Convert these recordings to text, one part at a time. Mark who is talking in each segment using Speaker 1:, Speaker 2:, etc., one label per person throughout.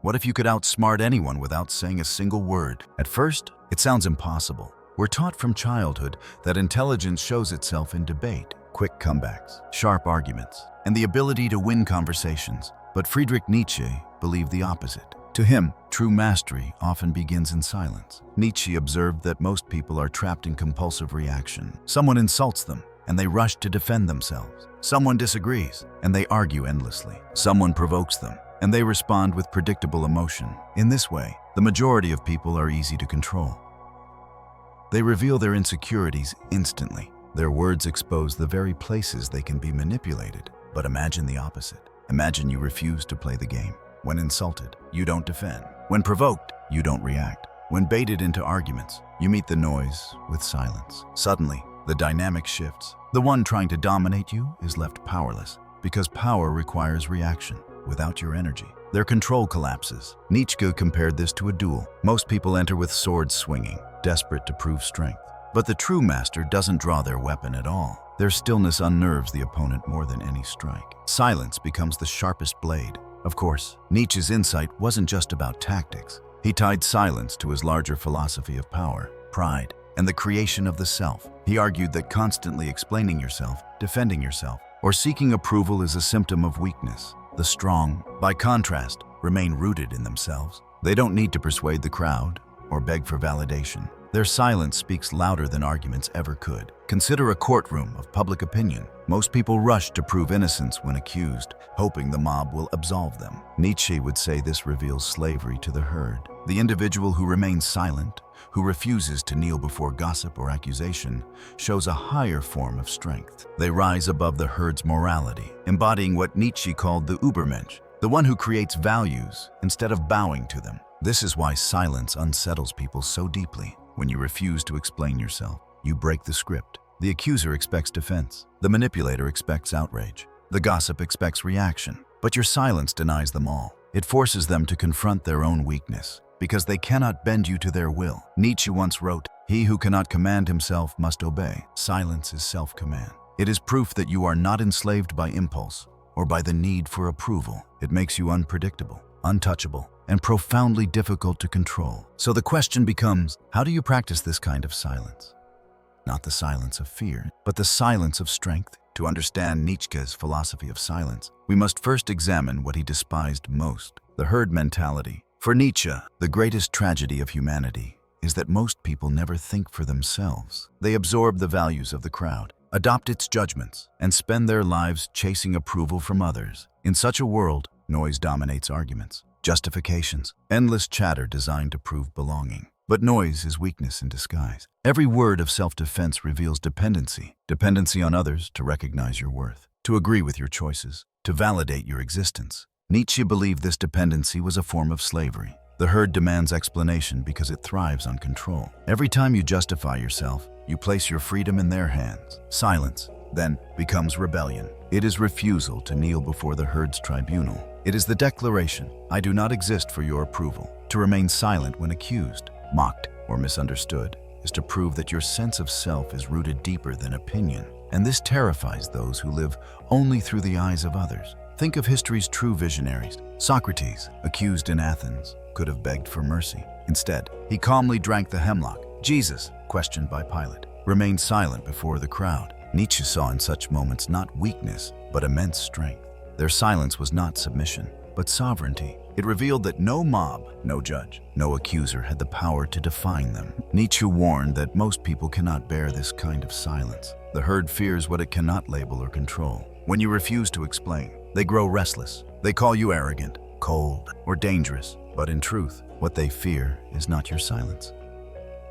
Speaker 1: What if you could outsmart anyone without saying a single word? At first, it sounds impossible. We're taught from childhood that intelligence shows itself in debate, quick comebacks, sharp arguments, and the ability to win conversations. But Friedrich Nietzsche believed the opposite. To him, true mastery often begins in silence. Nietzsche observed that most people are trapped in compulsive reaction. Someone insults them, and they rush to defend themselves. Someone disagrees, and they argue endlessly. Someone provokes them, and they respond with predictable emotion. In this way, the majority of people are easy to control. They reveal their insecurities instantly. Their words expose the very places they can be manipulated. But imagine the opposite. Imagine you refuse to play the game. When insulted, you don't defend. When provoked, you don't react. When baited into arguments, you meet the noise with silence. Suddenly, the dynamic shifts. The one trying to dominate you is left powerless, because power requires reaction. Without your energy, their control collapses. Nietzsche compared this to a duel. Most people enter with swords swinging, desperate to prove strength. But the true master doesn't draw their weapon at all. Their stillness unnerves the opponent more than any strike. Silence becomes the sharpest blade. Of course, Nietzsche's insight wasn't just about tactics. He tied silence to his larger philosophy of power, pride, and the creation of the self. He argued that constantly explaining yourself, defending yourself, or seeking approval is a symptom of weakness. The strong, by contrast, remain rooted in themselves. They don't need to persuade the crowd or beg for validation. Their silence speaks louder than arguments ever could. Consider a courtroom of public opinion. Most people rush to prove innocence when accused, hoping the mob will absolve them. Nietzsche would say this reveals slavery to the herd. The individual who remains silent, who refuses to kneel before gossip or accusation, shows a higher form of strength. They rise above the herd's morality, embodying what Nietzsche called the Übermensch, the one who creates values instead of bowing to them. This is why silence unsettles people so deeply. When you refuse to explain yourself, you break the script. The accuser expects defense. The manipulator expects outrage. The gossip expects reaction. But your silence denies them all. It forces them to confront their own weakness, because they cannot bend you to their will. Nietzsche once wrote, "He who cannot command himself must obey." Silence is self-command. It is proof that you are not enslaved by impulse or by the need for approval. It makes you unpredictable, untouchable, and profoundly difficult to control. So the question becomes, how do you practice this kind of silence? Not the silence of fear, but the silence of strength. To understand Nietzsche's philosophy of silence, we must first examine what he despised most: the herd mentality. For Nietzsche, the greatest tragedy of humanity is that most people never think for themselves. They absorb the values of the crowd, adopt its judgments, and spend their lives chasing approval from others. In such a world, noise dominates arguments, justifications, endless chatter designed to prove belonging. But noise is weakness in disguise. Every word of self-defense reveals dependency. Dependency on others to recognize your worth, to agree with your choices, to validate your existence. Nietzsche believed this dependency was a form of slavery. The herd demands explanation because it thrives on control. Every time you justify yourself, you place your freedom in their hands. Silence, then, becomes rebellion. It is refusal to kneel before the herd's tribunal. It is the declaration, "I do not exist for your approval." To remain silent when accused, mocked, or misunderstood is to prove that your sense of self is rooted deeper than opinion. And this terrifies those who live only through the eyes of others. Think of history's true visionaries. Socrates, accused in Athens, could have begged for mercy. Instead, he calmly drank the hemlock. Jesus, questioned by Pilate, remained silent before the crowd. Nietzsche saw in such moments not weakness, but immense strength. Their silence was not submission, but sovereignty. It revealed that no mob, no judge, no accuser had the power to define them. Nietzsche warned that most people cannot bear this kind of silence. The herd fears what it cannot label or control. When you refuse to explain, they grow restless. They call you arrogant, cold, or dangerous. But in truth, what they fear is not your silence.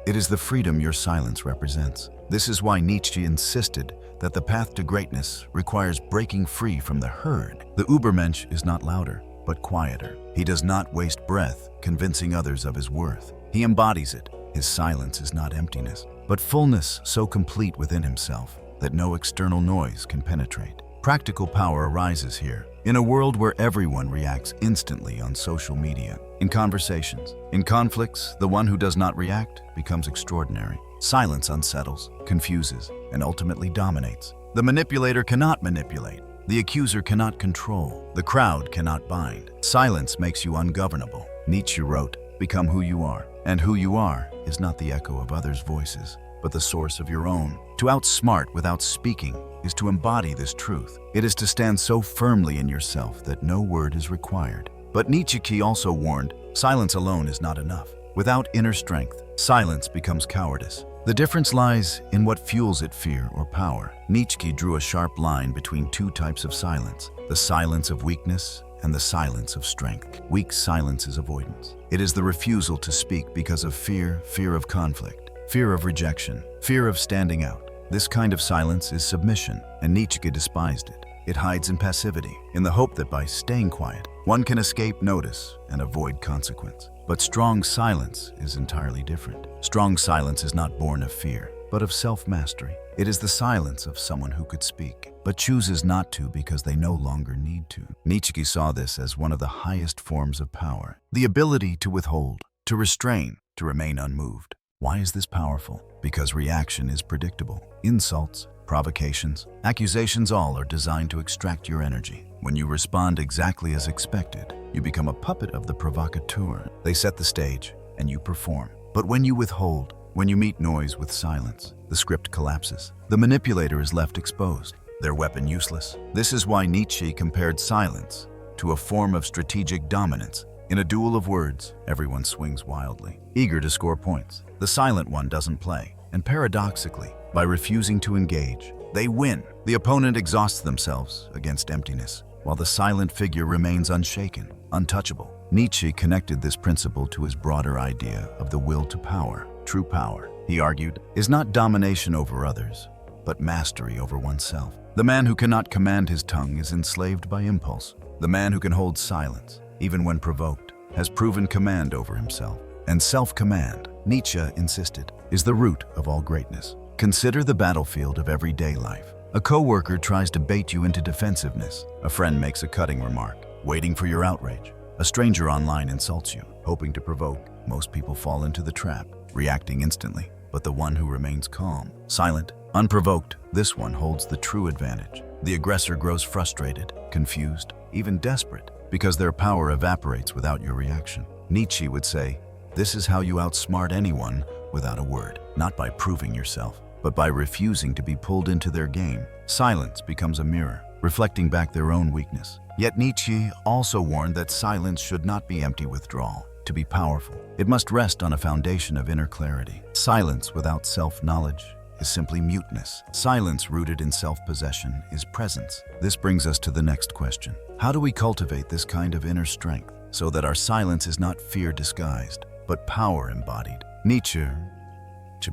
Speaker 1: It is the freedom your silence represents. This is why Nietzsche insisted that the path to greatness requires breaking free from the herd. The Übermensch is not louder, but quieter. He does not waste breath convincing others of his worth. He embodies it. His silence is not emptiness, but fullness so complete within himself that no external noise can penetrate. Practical power arises here. In a world where everyone reacts instantly on social media, in conversations, in conflicts, the one who does not react becomes extraordinary. Silence unsettles, confuses, and ultimately dominates. The manipulator cannot manipulate. The accuser cannot control. The crowd cannot bind. Silence makes you ungovernable. Nietzsche wrote, "Become who you are." And who you are is not the echo of others' voices, but the source of your own. To outsmart without speaking is to embody this truth. It is to stand so firmly in yourself that no word is required. But Nietzsche also warned, silence alone is not enough. Without inner strength, silence becomes cowardice. The difference lies in what fuels it, fear or power. Nietzsche drew a sharp line between two types of silence, the silence of weakness and the silence of strength. Weak silence is avoidance. It is the refusal to speak because of fear, fear of conflict, fear of rejection, fear of standing out. This kind of silence is submission, and Nietzsche despised it. It hides in passivity, in the hope that by staying quiet, one can escape notice and avoid consequence. But strong silence is entirely different. Strong silence is not born of fear, but of self-mastery. It is the silence of someone who could speak, but chooses not to because they no longer need to. Nietzsche saw this as one of the highest forms of power, the ability to withhold, to restrain, to remain unmoved. Why is this powerful? Because reaction is predictable. Insults, provocations, accusations, all are designed to extract your energy. When you respond exactly as expected, you become a puppet of the provocateur. They set the stage, and you perform. But when you withhold, when you meet noise with silence, the script collapses. The manipulator is left exposed, their weapon useless. This is why Nietzsche compared silence to a form of strategic dominance. In a duel of words, everyone swings wildly, eager to score points. The silent one doesn't play, and paradoxically, by refusing to engage, they win. The opponent exhausts themselves against emptiness, while the silent figure remains unshaken, untouchable. Nietzsche connected this principle to his broader idea of the will to power. True power, he argued, is not domination over others, but mastery over oneself. The man who cannot command his tongue is enslaved by impulse. The man who can hold silence, even when provoked, has proven command over himself. And self-command, Nietzsche insisted, is the root of all greatness. Consider the battlefield of everyday life. A coworker tries to bait you into defensiveness. A friend makes a cutting remark, waiting for your outrage. A stranger online insults you, hoping to provoke. Most people fall into the trap, reacting instantly. But the one who remains calm, silent, unprovoked, this one holds the true advantage. The aggressor grows frustrated, confused, even desperate, because their power evaporates without your reaction. Nietzsche would say, this is how you outsmart anyone without a word, not by proving yourself, but by refusing to be pulled into their game. Silence becomes a mirror, reflecting back their own weakness. Yet Nietzsche also warned that silence should not be empty withdrawal. To be powerful, it must rest on a foundation of inner clarity. Silence without self-knowledge is simply muteness. Silence rooted in self-possession is presence. This brings us to the next question. How do we cultivate this kind of inner strength so that our silence is not fear disguised, but power embodied? Nietzsche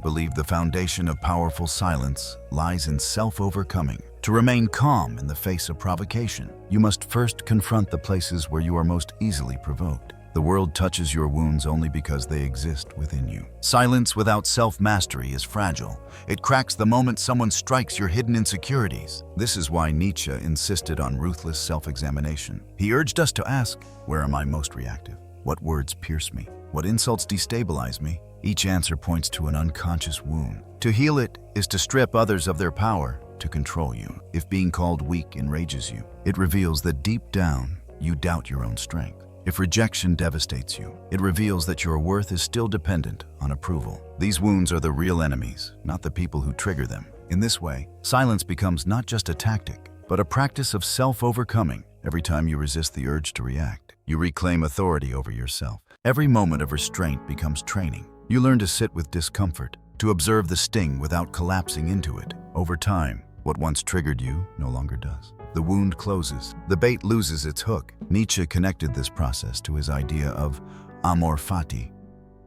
Speaker 1: believed the foundation of powerful silence lies in self-overcoming. To remain calm in the face of provocation, you must first confront the places where you are most easily provoked. The world touches your wounds only because they exist within you. Silence without self-mastery is fragile. It cracks the moment someone strikes your hidden insecurities. This is why Nietzsche insisted on ruthless self-examination. He urged us to ask, where am I most reactive? What words pierce me? What insults destabilize me? Each answer points to an unconscious wound. To heal it is to strip others of their power to control you. If being called weak enrages you, it reveals that deep down, you doubt your own strength. If rejection devastates you, it reveals that your worth is still dependent on approval. These wounds are the real enemies, not the people who trigger them. In this way, silence becomes not just a tactic, but a practice of self-overcoming. Every time you resist the urge to react, you reclaim authority over yourself. Every moment of restraint becomes training. You learn to sit with discomfort, to observe the sting without collapsing into it. Over time, what once triggered you no longer does. The wound closes, the bait loses its hook. Nietzsche connected this process to his idea of amor fati,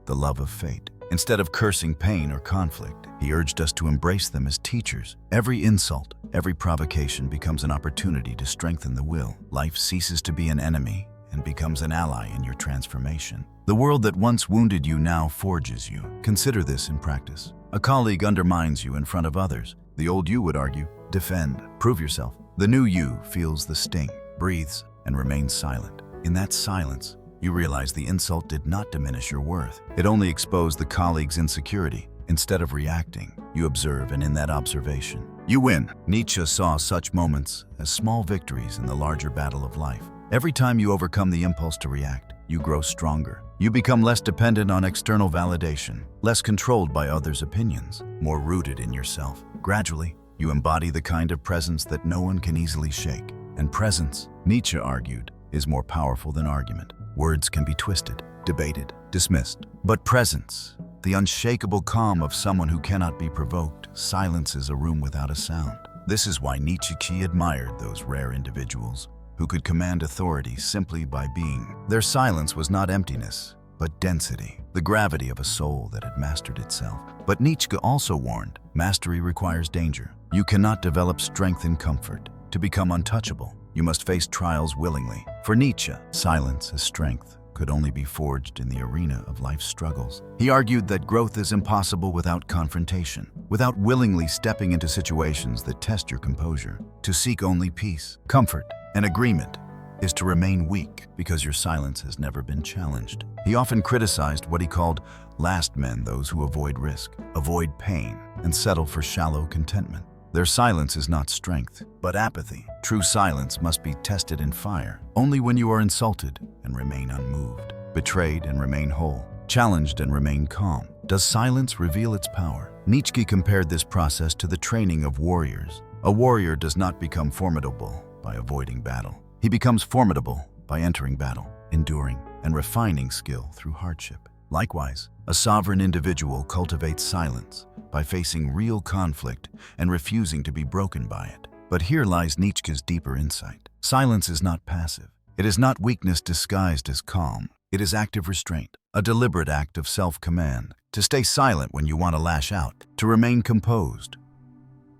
Speaker 1: the love of fate. Instead of cursing pain or conflict, he urged us to embrace them as teachers. Every insult, every provocation becomes an opportunity to strengthen the will. Life ceases to be an enemy and becomes an ally in your transformation. The world that once wounded you now forges you. Consider this in practice. A colleague undermines you in front of others. The old you would argue, defend, prove yourself. The new you feels the sting, breathes, and remains silent. In that silence, you realize the insult did not diminish your worth. It only exposed the colleague's insecurity. Instead of reacting, you observe, and in that observation, You win. Nietzsche saw such moments as small victories in the larger battle of life. Every time you overcome the impulse to react, you grow stronger. You become less dependent on external validation, less controlled by others' opinions, more rooted in yourself. Gradually, you embody the kind of presence that no one can easily shake. And presence, Nietzsche argued, is more powerful than argument. Words can be twisted, debated, dismissed. But presence, the unshakable calm of someone who cannot be provoked, silences a room without a sound. This is why Nietzsche admired those rare individuals who could command authority simply by being. Their silence was not emptiness, but density, the gravity of a soul that had mastered itself. But Nietzsche also warned, mastery requires danger. You cannot develop strength in comfort. To become untouchable, you must face trials willingly. For Nietzsche, silence as strength could only be forged in the arena of life's struggles. He argued that growth is impossible without confrontation, without willingly stepping into situations that test your composure. To seek only peace, comfort, and agreement is to remain weak because your silence has never been challenged. He often criticized what he called last men, those who avoid risk, avoid pain, and settle for shallow contentment. Their silence is not strength, but apathy. True silence must be tested in fire, only when you are insulted and remain unmoved, betrayed and remain whole, challenged and remain calm. Does silence reveal its power? Nietzsche compared this process to the training of warriors. A warrior does not become formidable by avoiding battle. He becomes formidable by entering battle, enduring, and refining skill through hardship. Likewise, a sovereign individual cultivates silence by facing real conflict and refusing to be broken by it. But here lies Nietzsche's deeper insight. Silence is not passive. It is not weakness disguised as calm. It is active restraint, a deliberate act of self-command. To stay silent when you want to lash out, to remain composed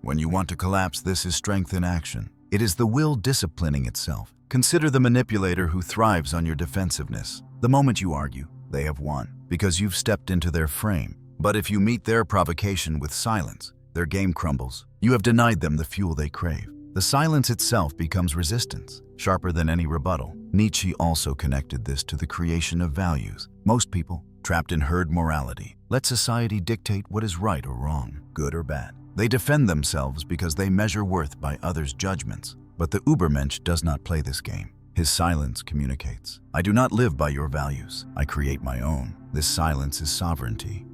Speaker 1: when you want to collapse, this is strength in action. It is the will disciplining itself. Consider the manipulator who thrives on your defensiveness. The moment you argue, they have won, because you've stepped into their frame. But if you meet their provocation with silence, their game crumbles. You have denied them the fuel they crave. The silence itself becomes resistance, sharper than any rebuttal. Nietzsche also connected this to the creation of values. Most people, trapped in herd morality, let society dictate what is right or wrong, good or bad. They defend themselves because they measure worth by others' judgments. But the Übermensch does not play this game. His silence communicates. I do not live by your values. I create my own. This silence is sovereignty.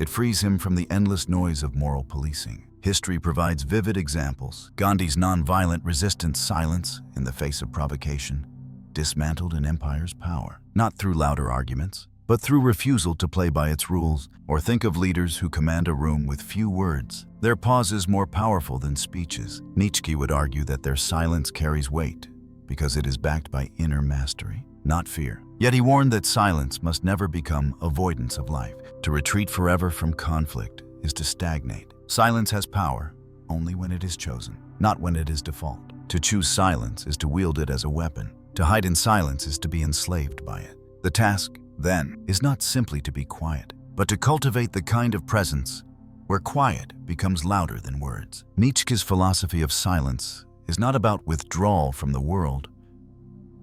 Speaker 1: It frees him from the endless noise of moral policing. History provides vivid examples. Gandhi's nonviolent resistance silence in the face of provocation dismantled an empire's power, not through louder arguments, but through refusal to play by its rules. Or think of leaders who command a room with few words. Their pause is more powerful than speeches. Nietzsche would argue that their silence carries weight because it is backed by inner mastery, not fear. Yet he warned that silence must never become avoidance of life. To retreat forever from conflict is to stagnate. Silence has power only when it is chosen, not when it is default. To choose silence is to wield it as a weapon. To hide in silence is to be enslaved by it. The task, then, is not simply to be quiet, but to cultivate the kind of presence where quiet becomes louder than words. Nietzsche's philosophy of silence is not about withdrawal from the world,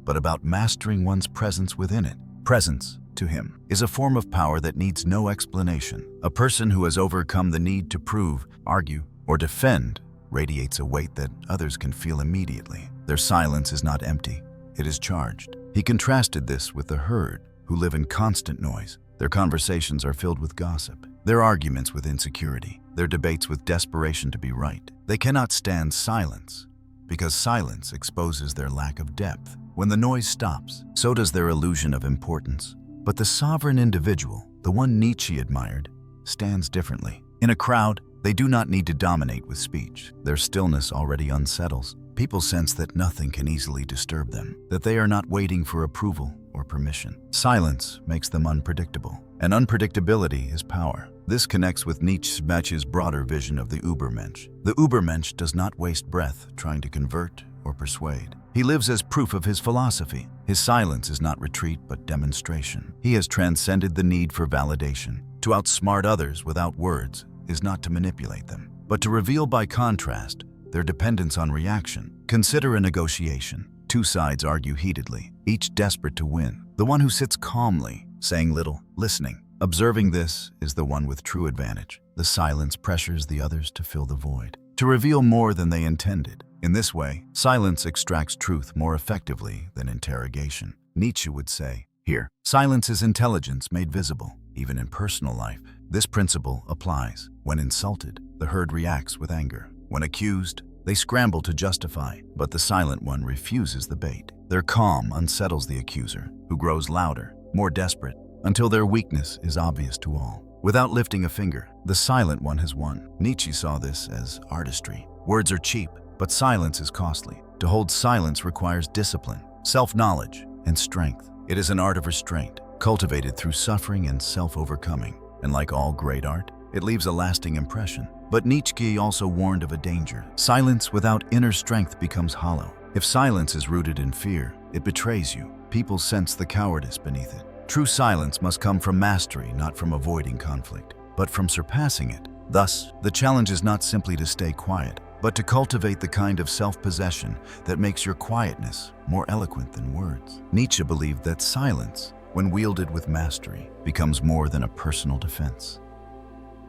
Speaker 1: but about mastering one's presence within it. Presence, to him, is a form of power that needs no explanation. A person who has overcome the need to prove, argue, or defend radiates a weight that others can feel immediately. Their silence is not empty, it is charged. He contrasted this with the herd, who live in constant noise. Their conversations are filled with gossip, their arguments with insecurity, their debates with desperation to be right. They cannot stand silence, because silence exposes their lack of depth. When the noise stops, so does their illusion of importance. But the sovereign individual, the one Nietzsche admired, stands differently. In a crowd, they do not need to dominate with speech. Their stillness already unsettles. People sense that nothing can easily disturb them, that they are not waiting for approval or permission. Silence makes them unpredictable, and unpredictability is power. This connects with Nietzsche's broader vision of the Übermensch. The Übermensch does not waste breath trying to convert or persuade. He lives as proof of his philosophy. His silence is not retreat but demonstration. He has transcended the need for validation. To outsmart others without words is not to manipulate them, but to reveal by contrast their dependence on reaction. Consider a negotiation. Two sides argue heatedly, each desperate to win. The one who sits calmly, saying little, listening, observing this, is the one with true advantage. The silence pressures the others to fill the void. to reveal more than they intended. In this way, silence extracts truth more effectively than interrogation. Nietzsche would say, here, silence is intelligence made visible, even in personal life. This principle applies. When insulted, the herd reacts with anger. When accused, they scramble to justify, but the silent one refuses the bait. Their calm unsettles the accuser, who grows louder, more desperate, until their weakness is obvious to all. Without lifting a finger, the silent one has won. Nietzsche saw this as artistry. Words are cheap, but silence is costly. To hold silence requires discipline, self-knowledge, and strength. It is an art of restraint, cultivated through suffering and self-overcoming. And like all great art, it leaves a lasting impression. But Nietzsche also warned of a danger. Silence without inner strength becomes hollow. If silence is rooted in fear, it betrays you. People sense the cowardice beneath it. True silence must come from mastery, not from avoiding conflict, but from surpassing it. Thus, the challenge is not simply to stay quiet, but to cultivate the kind of self-possession that makes your quietness more eloquent than words. Nietzsche believed that silence, when wielded with mastery, becomes more than a personal defense.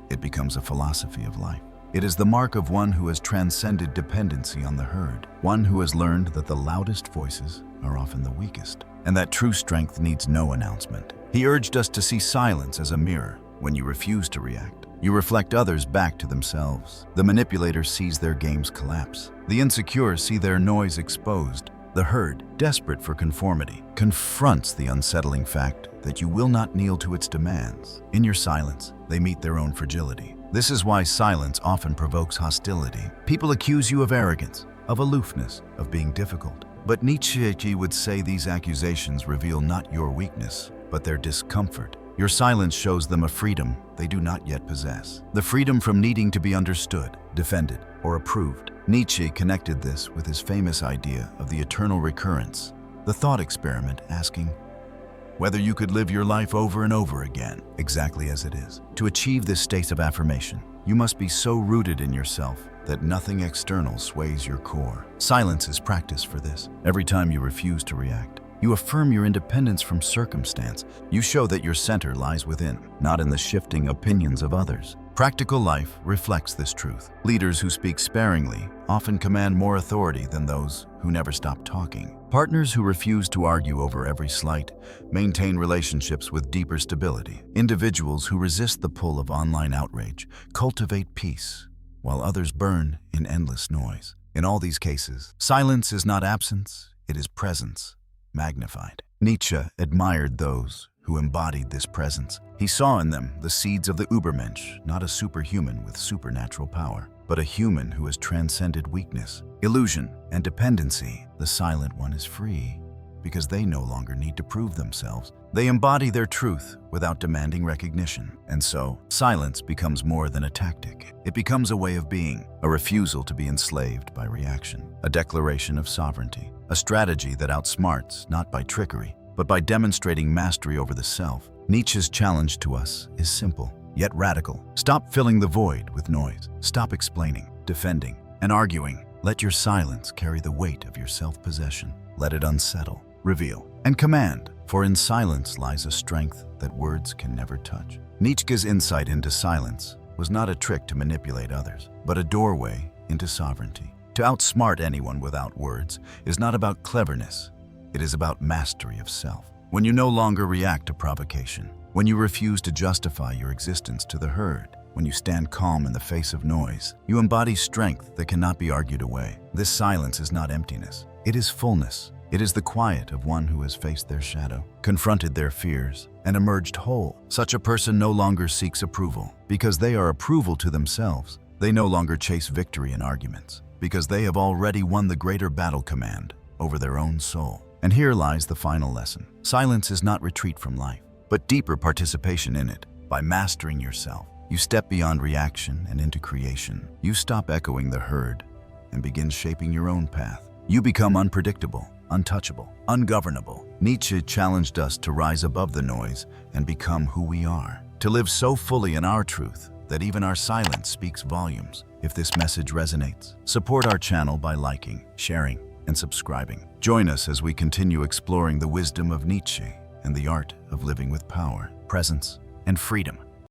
Speaker 1: It becomes a philosophy of life. It is the mark of one who has transcended dependency on the herd, one who has learned that the loudest voices are often the weakest, and that true strength needs no announcement. He urged us to see silence as a mirror. When you refuse to react, you reflect others back to themselves. The manipulator sees their games collapse. The insecure see their noise exposed. The herd, desperate for conformity, confronts the unsettling fact that you will not kneel to its demands. In your silence, they meet their own fragility. This is why silence often provokes hostility. People accuse you of arrogance, of aloofness, of being difficult. But Nietzsche would say these accusations reveal not your weakness, but their discomfort. Your silence shows them a freedom they do not yet possess. The freedom from needing to be understood, defended, or approved. Nietzsche connected this with his famous idea of the eternal recurrence, the thought experiment asking whether you could live your life over and over again, exactly as it is. To achieve this state of affirmation, you must be so rooted in yourself that nothing external sways your core. Silence is practice for this. Every time you refuse to react, you affirm your independence from circumstance. You show that your center lies within, not in the shifting opinions of others. Practical life reflects this truth. Leaders who speak sparingly often command more authority than those who never stop talking. Partners who refuse to argue over every slight maintain relationships with deeper stability. Individuals who resist the pull of online outrage cultivate peace, while others burn in endless noise. In all these cases, silence is not absence, it is presence, magnified. Nietzsche admired those who embodied this presence. He saw in them the seeds of the Übermensch, not a superhuman with supernatural power, but a human who has transcended weakness, illusion, and dependency. The silent one is free because they no longer need to prove themselves. They embody their truth without demanding recognition. And so, silence becomes more than a tactic. It becomes a way of being, a refusal to be enslaved by reaction, a declaration of sovereignty, a strategy that outsmarts not by trickery, but by demonstrating mastery over the self. Nietzsche's challenge to us is simple, yet radical. Stop filling the void with noise. Stop explaining, defending, and arguing. Let your silence carry the weight of your self-possession. Let it unsettle, reveal, and command. For in silence lies a strength that words can never touch. Nietzsche's insight into silence was not a trick to manipulate others, but a doorway into sovereignty. To outsmart anyone without words is not about cleverness. It is about mastery of self. When you no longer react to provocation, when you refuse to justify your existence to the herd, when you stand calm in the face of noise, you embody strength that cannot be argued away. This silence is not emptiness. It is fullness. It is the quiet of one who has faced their shadow, confronted their fears, and emerged whole. Such a person no longer seeks approval, because they are approval to themselves. They no longer chase victory in arguments, because they have already won the greater battle command over their own soul. And here lies the final lesson. Silence is not retreat from life, but deeper participation in it. By mastering yourself, you step beyond reaction and into creation. You stop echoing the herd and begin shaping your own path. You become unpredictable, untouchable, ungovernable. Nietzsche challenged us to rise above the noise and become who we are, to live so fully in our truth that even our silence speaks volumes. If this message resonates, support our channel by liking, sharing, and subscribing. Join us as we continue exploring the wisdom of Nietzsche and the art of living with power, presence, and freedom.